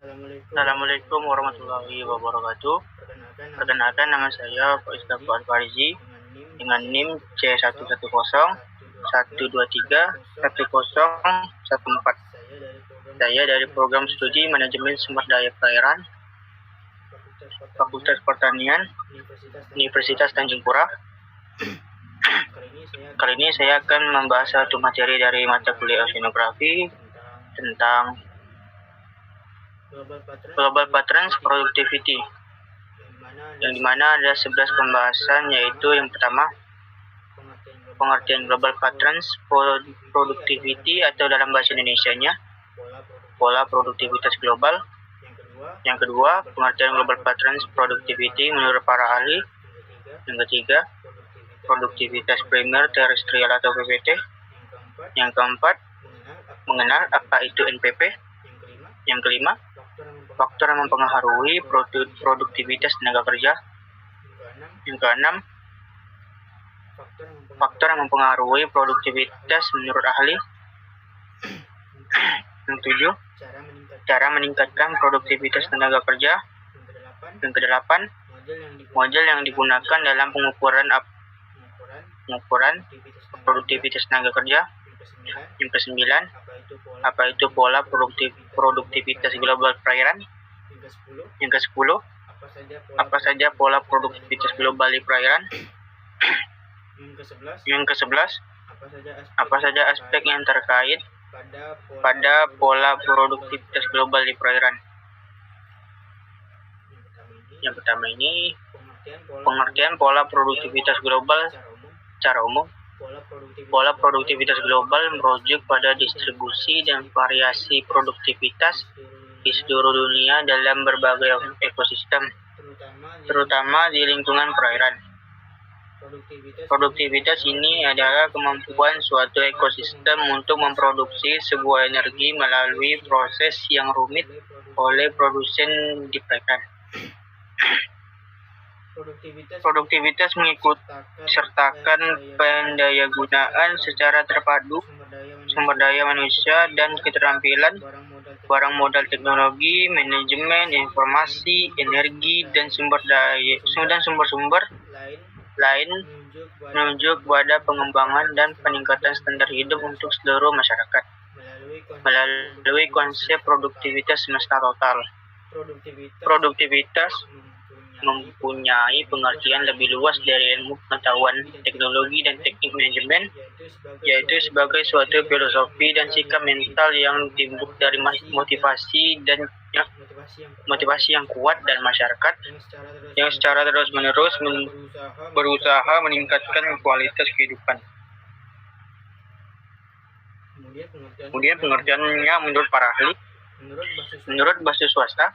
Assalamualaikum warahmatullahi wabarakatuh. Perkenalkan, nama saya Pak Iskak Fuad Farizi dengan NIM C110-123-1014. Saya dari program studi Manajemen Sumber Daya Perairan, Fakultas Pertanian, Universitas Tanjung Pura. Kali ini saya akan membahas satu materi dari mata kuliah Oceanografi tentang Global Patterns Productivity, yang dimana ada 11 pembahasan, yaitu yang pertama pengertian Global Patterns Productivity atau dalam bahasa Indonesianya pola produktivitas global. Yang kedua, pengertian Global Patterns Productivity menurut para ahli. Yang ketiga, produktivitas primer terestrial atau PPT. Yang keempat, mengenal apa itu NPP. Yang kelima, faktor yang mempengaruhi produktivitas tenaga kerja. Yang keenam, faktor yang mempengaruhi produktivitas menurut ahli. Yang ketujuh, cara meningkatkan produktivitas tenaga kerja. Yang kedelapan, model yang digunakan dalam pengukuran produktivitas tenaga kerja. Yang kesembilan, apa itu pola produktivitas global perairan. Yang ke-10, apa saja pola produktivitas global di perairan. Yang ke-11, apa saja aspek yang terkait pada pola produktivitas global di perairan. Yang pertama ini pengertian pola produktivitas global secara umum. Pola produktivitas global merujuk pada distribusi dan variasi produktivitas di seluruh dunia dalam berbagai ekosistem, terutama di lingkungan perairan. Produktivitas ini adalah kemampuan suatu ekosistem untuk memproduksi sebuah energi melalui proses yang rumit oleh produsen di perairan. Produktivitas mengikut sertakan pendayagunaan secara terpadu sumber daya manusia dan keterampilan, barang modal teknologi, manajemen, informasi, energi, dan sumber-sumber lain menunjuk pada pengembangan dan peningkatan standar hidup untuk seluruh masyarakat melalui konsep produktivitas semesta total. Produktivitas mempunyai pengertian lebih luas dari ilmu pengetahuan, teknologi, dan teknik manajemen, yaitu sebagai suatu filosofi dan sikap mental yang timbul dari motivasi yang kuat dan masyarakat yang secara terus-menerus berusaha meningkatkan kualitas kehidupan. Kemudian pengertiannya menurut para ahli. Menurut basis swasta,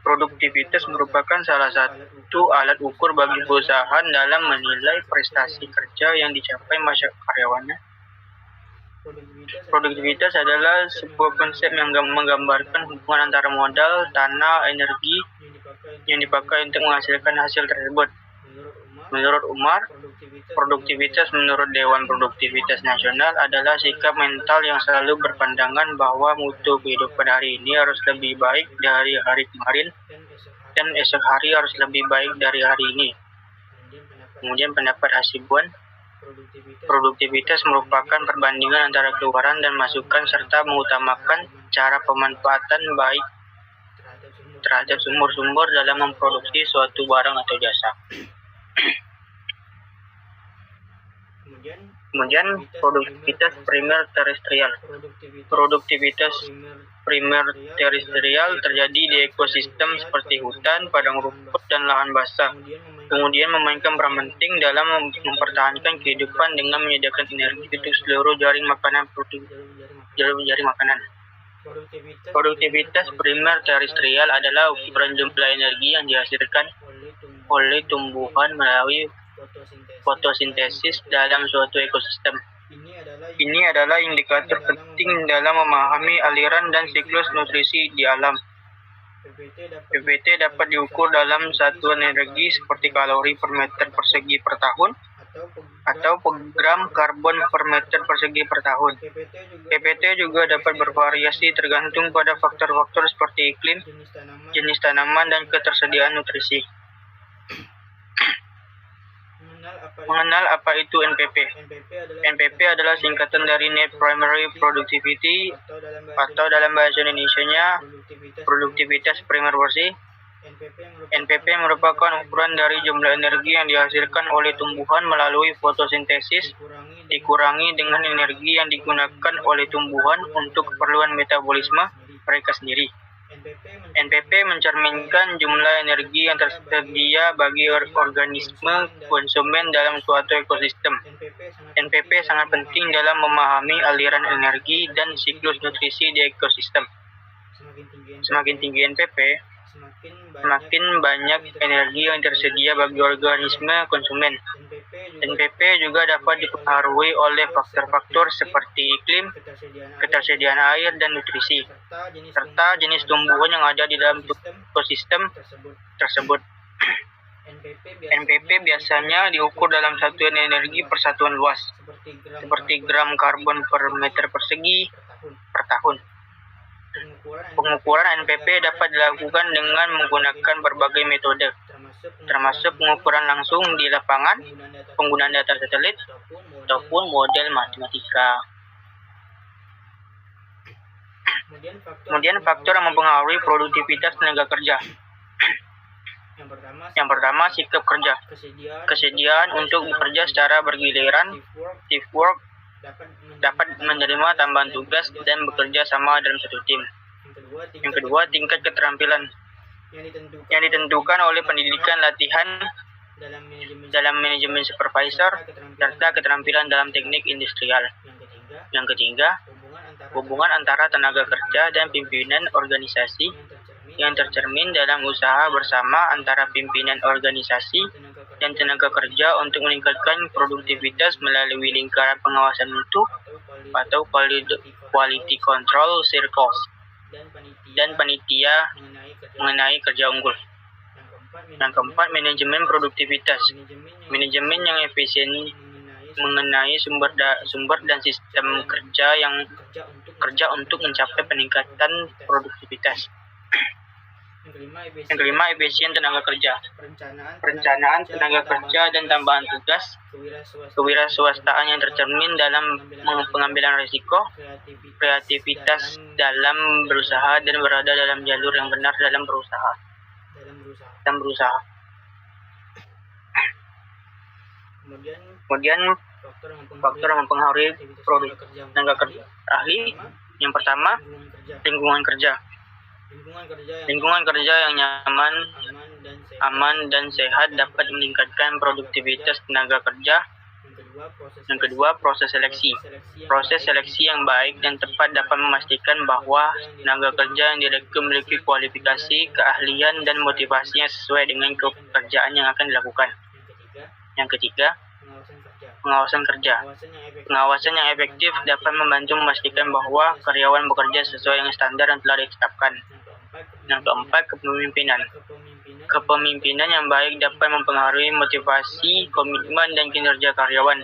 produktivitas merupakan salah satu alat ukur bagi perusahaan dalam menilai prestasi kerja yang dicapai karyawannya. Produktivitas adalah sebuah konsep yang menggambarkan hubungan antara modal, tanah, energi yang dipakai untuk menghasilkan hasil tersebut. Menurut Umar, produktivitas menurut Dewan Produktivitas Nasional adalah sikap mental yang selalu berpandangan bahwa mutu kehidupan hari ini harus lebih baik dari hari kemarin dan esok hari harus lebih baik dari hari ini. Kemudian pendapat Hasibuan, produktivitas merupakan perbandingan antara keluaran dan masukan serta mengutamakan cara pemanfaatan baik terhadap sumber-sumber dalam memproduksi suatu barang atau jasa. Kemudian produktivitas primer terestrial. Produktivitas primer terestrial terjadi di ekosistem seperti hutan, padang rumput, dan lahan basah. Kemudian memainkan peran penting dalam mempertahankan kehidupan dengan menyediakan energi untuk seluruh jaring makanan. Produktivitas primer terestrial adalah ukuran jumlah energi yang dihasilkan oleh tumbuhan melalui fotosintesis dalam suatu ekosistem. Ini adalah indikator penting dalam memahami aliran dan siklus nutrisi di alam. PPT dapat diukur dalam satuan energi seperti kalori per meter persegi per tahun atau gram karbon per meter persegi per tahun. PPT juga dapat bervariasi tergantung pada faktor-faktor seperti iklim, jenis tanaman, dan ketersediaan nutrisi. Mengenal apa itu NPP? NPP adalah singkatan dari Net Primary Productivity atau dalam bahasa Indonesianya produktivitas primer bersih. NPP merupakan ukuran dari jumlah energi yang dihasilkan oleh tumbuhan melalui fotosintesis dikurangi dengan energi yang digunakan oleh tumbuhan untuk keperluan metabolisme mereka sendiri. NPP mencerminkan jumlah energi yang tersedia bagi organisme konsumen dalam suatu ekosistem. NPP sangat penting dalam memahami aliran energi dan siklus nutrisi di ekosistem. Semakin tinggi NPP, semakin banyak energi yang tersedia bagi organisme konsumen. NPP juga dapat dipengaruhi oleh faktor-faktor seperti iklim, ketersediaan air dan nutrisi, serta jenis tumbuhan yang ada di dalam ekosistem tersebut. NPP biasanya diukur dalam satuan energi per satuan luas, seperti gram karbon per meter persegi per tahun. Pengukuran NPP dapat dilakukan dengan menggunakan berbagai metode, termasuk pengukuran langsung di lapangan, penggunaan data satelit, ataupun model matematika. Kemudian faktor yang mempengaruhi produktivitas tenaga kerja. Yang pertama, sikap kerja. Kesediaan untuk bekerja secara bergiliran, shift work, dapat menerima tambahan tugas dan bekerja sama dalam satu tim. Yang kedua, tingkat keterampilan yang ditentukan oleh pendidikan latihan dalam manajemen supervisor serta keterampilan dalam teknik industrial. Yang ketiga, hubungan antara tenaga kerja dan pimpinan organisasi yang tercermin dalam usaha bersama antara pimpinan organisasi dan tenaga kerja untuk meningkatkan produktivitas melalui lingkaran pengawasan mutu atau quality control circles dan panitia mengenai kerja unggul. Yang keempat, manajemen produktivitas. Manajemen yang efisien mengenai sumber dan sistem kerja untuk mencapai peningkatan produktivitas. Yang kelima, efisien tenaga kerja. Perencanaan tenaga kerja dan tambahan tugas, kewirausahaan yang tercermin dalam pengambilan risiko, kreativitas dalam berusaha dan berada dalam jalur yang benar dalam berusaha. Kemudian faktor yang mempengaruhi produktivitas tenaga kerja. Yang pertama, lingkungan kerja. Lingkungan kerja yang nyaman, aman, dan sehat dapat meningkatkan produktivitas tenaga kerja. Yang kedua, proses seleksi. Proses seleksi yang baik dan tepat dapat memastikan bahwa tenaga kerja yang direkrut memiliki kualifikasi, keahlian, dan motivasinya sesuai dengan pekerjaan yang akan dilakukan. Yang ketiga, pengawasan kerja. Pengawasan yang efektif dapat membantu memastikan bahwa karyawan bekerja sesuai dengan standar yang telah ditetapkan. Yang keempat, kepemimpinan. Kepemimpinan yang baik dapat mempengaruhi motivasi, komitmen, dan kinerja karyawan.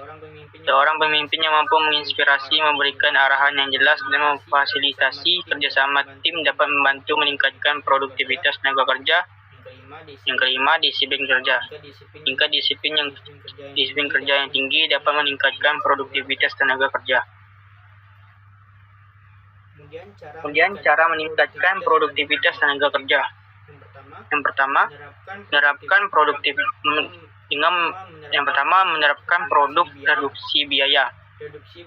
Seorang pemimpin yang mampu menginspirasi, memberikan arahan yang jelas, dan memfasilitasi kerjasama tim dapat membantu meningkatkan produktivitas tenaga kerja. Yang kelima, disiplin kerja. Tingkat disiplin kerja yang tinggi dapat meningkatkan produktivitas tenaga kerja. Kemudian cara meningkatkan produktivitas tenaga kerja. Yang pertama, menerapkan menerapkan produk reduksi biaya.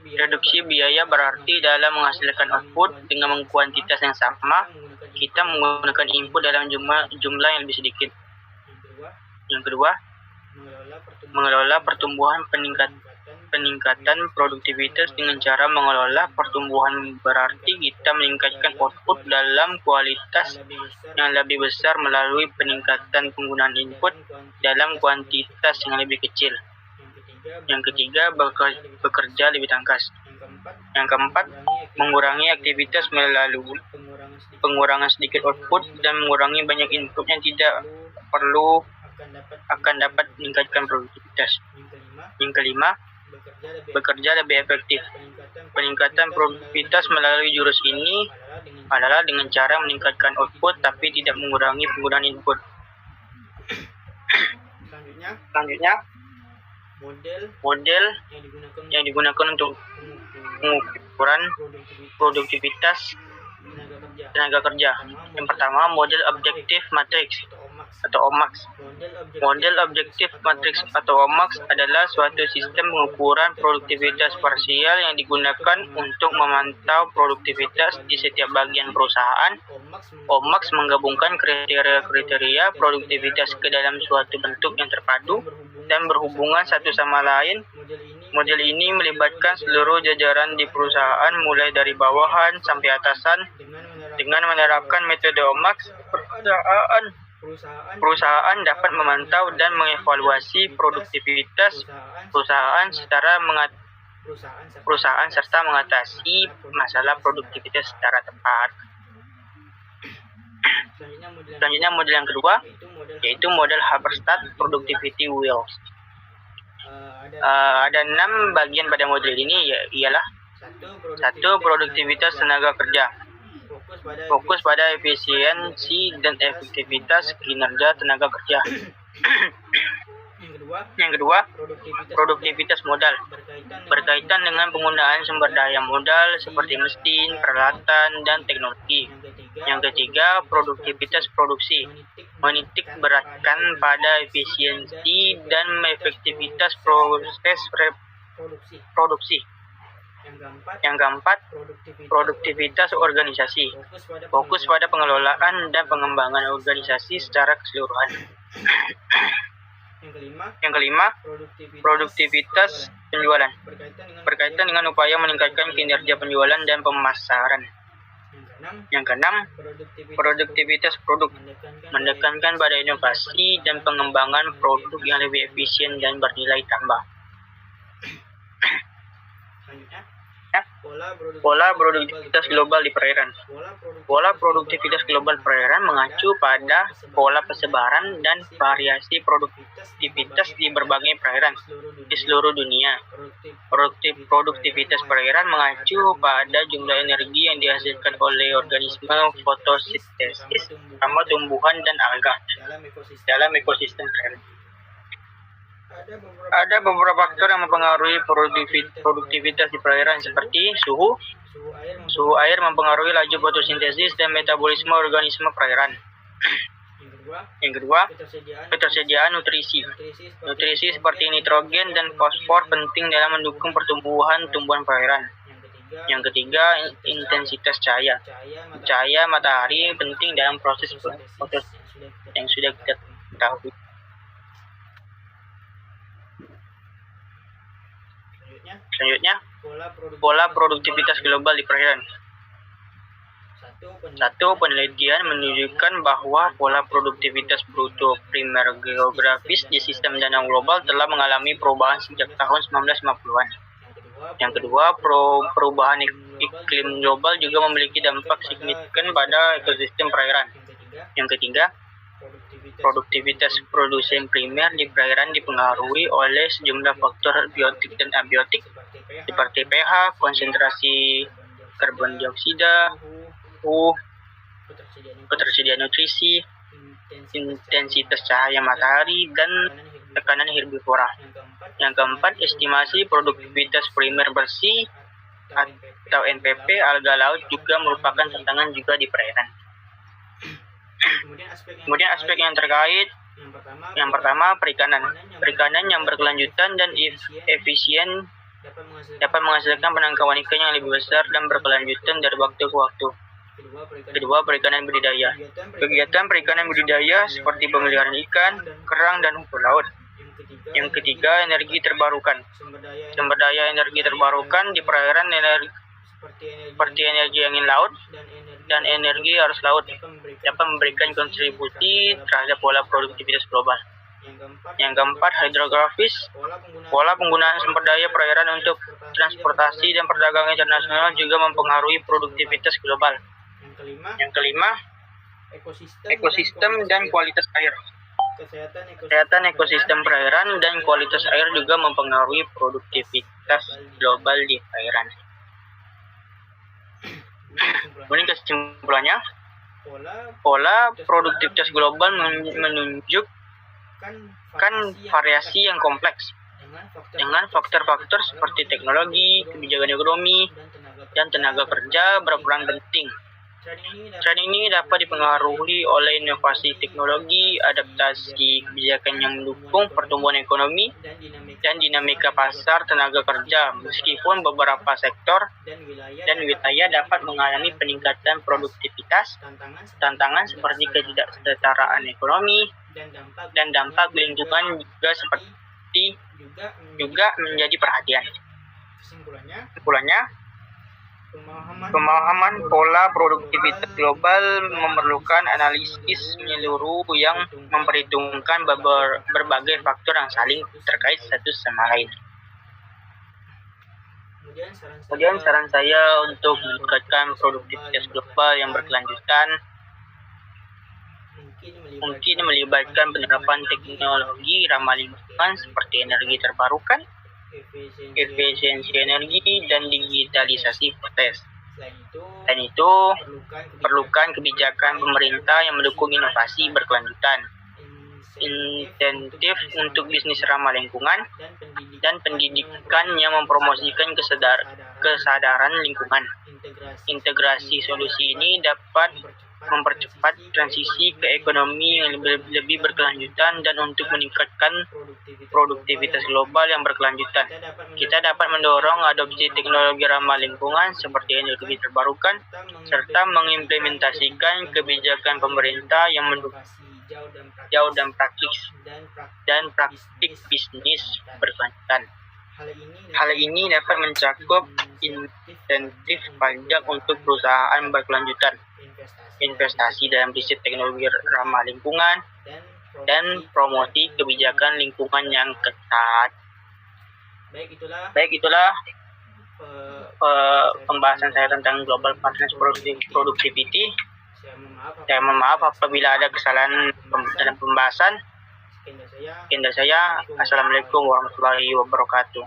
Reduksi biaya berarti dalam menghasilkan output dengan kuantitas yang sama, kita menggunakan input dalam jumlah yang lebih sedikit. Yang kedua, mengelola pertumbuhan peningkatan produktivitas dengan cara mengelola pertumbuhan berarti kita meningkatkan output dalam kualitas yang lebih besar melalui peningkatan penggunaan input dalam kuantitas yang lebih kecil. Yang ketiga, bekerja lebih tangkas. Yang keempat, mengurangi aktivitas melalui pengurangan sedikit output dan mengurangi banyak input yang tidak perlu akan dapat meningkatkan produktivitas. Yang kelima, bekerja lebih efektif. Peningkatan produktivitas melalui jurus ini adalah dengan cara meningkatkan output tapi tidak mengurangi penggunaan input. Selanjutnya, model yang digunakan untuk pengukuran produktivitas tenaga kerja. Yang pertama, model objektif matrix atau OMAX. Model objektif matrix atau OMAX adalah suatu sistem pengukuran produktivitas parsial yang digunakan untuk memantau produktivitas di setiap bagian perusahaan. OMAX menggabungkan kriteria-kriteria produktivitas ke dalam suatu bentuk yang terpadu dan berhubungan satu sama lain. Model ini melibatkan seluruh jajaran di perusahaan mulai dari bawahan sampai atasan. Dengan menerapkan metode OMAX, perusahaan dapat memantau dan mengevaluasi produktivitas perusahaan serta mengatasi masalah produktivitas secara tepat. Selanjutnya model yang kedua, yaitu model Habermas Productivity Wheels. Ada 6 bagian pada model ini, ialah 1. Produktivitas tenaga kerja. Fokus pada efisiensi dan efektivitas kinerja tenaga kerja. Yang kedua, produktivitas modal. Berkaitan dengan penggunaan sumber daya modal seperti mesin, peralatan, dan teknologi. Yang ketiga, produktivitas produksi. Menitik beratkan pada efisiensi dan efektivitas proses produksi. Yang keempat, produktivitas organisasi. Fokus pada pengelolaan dan pengembangan organisasi secara keseluruhan. Yang kelima, produktivitas penjualan. Berkaitan dengan upaya meningkatkan kinerja penjualan dan pemasaran. Yang keenam, produktivitas produk. Menekankan pada inovasi dan pengembangan produk yang lebih efisien dan bernilai tambah. Pola produktivitas global di perairan. Pola produktivitas global perairan mengacu pada pola persebaran dan variasi produktivitas di berbagai perairan di seluruh dunia. Produktivitas perairan mengacu pada jumlah energi yang dihasilkan oleh organisme fotosintesis sama tumbuhan dan alga dalam ekosistem perairan. Ada beberapa faktor yang mempengaruhi produktivitas di perairan seperti suhu. Suhu air mempengaruhi laju fotosintesis dan metabolisme organisme perairan. Yang kedua, ketersediaan nutrisi. Nutrisi seperti nitrogen dan fosfor penting dalam mendukung pertumbuhan tumbuhan perairan. Yang ketiga, intensitas cahaya. Cahaya matahari penting dalam proses fotosintesis yang sudah kita ketahui. Selanjutnya, pola produktivitas global di perairan. 1. Penelitian menunjukkan bahwa pola produktivitas bruto primer geografis di sistem danau global telah mengalami perubahan sejak tahun 1950-an. Yang kedua, perubahan iklim global juga memiliki dampak signifikan pada ekosistem perairan. Yang ketiga, produktivitas produsen primer di perairan dipengaruhi oleh sejumlah faktor biotik dan abiotik seperti pH, konsentrasi karbon dioksida, ketersediaan nutrisi, intensitas cahaya matahari, dan tekanan herbivora. Yang keempat, estimasi produktivitas primer bersih atau NPP alga laut juga merupakan tantangan juga di perairan. Kemudian aspek yang terkait, yang pertama perikanan. Perikanan yang berkelanjutan dan efisien dapat menghasilkan penangkapan ikan yang lebih besar dan berkelanjutan dari waktu ke waktu. Kedua, perikanan budidaya. Kegiatan perikanan budidaya seperti pemeliharaan ikan, kerang, dan rumput laut. Yang ketiga, energi terbarukan. Sumber daya energi terbarukan di perairan seperti energi angin laut dan energi arus laut dapat memberikan kontribusi terhadap pola produktivitas global. Yang keempat, hidrografis. Pola penggunaan sumber daya perairan untuk transportasi dan perdagangan internasional juga mempengaruhi produktivitas global. Yang kelima, ekosistem dan kualitas air. Kesehatan ekosistem perairan dan kualitas air juga mempengaruhi produktivitas global di perairan. Kemudian kesimpulannya, pola produktivitas global menunjukkan variasi yang kompleks dengan faktor-faktor seperti teknologi, kebijakan ekonomi, dan tenaga kerja berperan penting. Tren ini dapat dipengaruhi oleh inovasi teknologi, adaptasi kebijakan yang mendukung pertumbuhan ekonomi, dan dinamika pasar tenaga kerja, meskipun beberapa sektor dan wilayah dapat mengalami peningkatan produktivitas. Tantangan seperti ketidaksetaraan ekonomi dan dampak lingkungan juga menjadi perhatian. Kesimpulannya, pemahaman pola produktivitas global memerlukan analisis menyeluruh yang memperhitungkan berbagai faktor yang saling terkait satu sama lain. Kemudian saran saya untuk meningkatkan produktivitas global yang berkelanjutan mungkin melibatkan penerapan teknologi ramah lingkungan seperti energi terbarukan, efisiensi energi, dan digitalisasi proses. Dan itu perlukan kebijakan pemerintah yang mendukung inovasi berkelanjutan, insentif untuk bisnis ramah lingkungan, dan pendidikan yang mempromosikan kesadaran lingkungan. Integrasi solusi ini dapat mempercepat transisi ke ekonomi yang lebih berkelanjutan dan untuk meningkatkan produktivitas global yang berkelanjutan. Kita dapat mendorong adopsi teknologi ramah lingkungan seperti energi terbarukan serta mengimplementasikan kebijakan pemerintah yang mendukung jauh dan praktik bisnis berkelanjutan. Hal ini dapat mencakup insentif pajak untuk perusahaan berkelanjutan, investasi dalam riset teknologi ramah lingkungan, dan promosi kebijakan lingkungan yang ketat. Baik itulah pembahasan saya tentang Global Partners Productivity. Saya mohon maaf apabila ada kesalahan dalam pembahasan. Sekian dari saya. Assalamualaikum warahmatullahi wabarakatuh.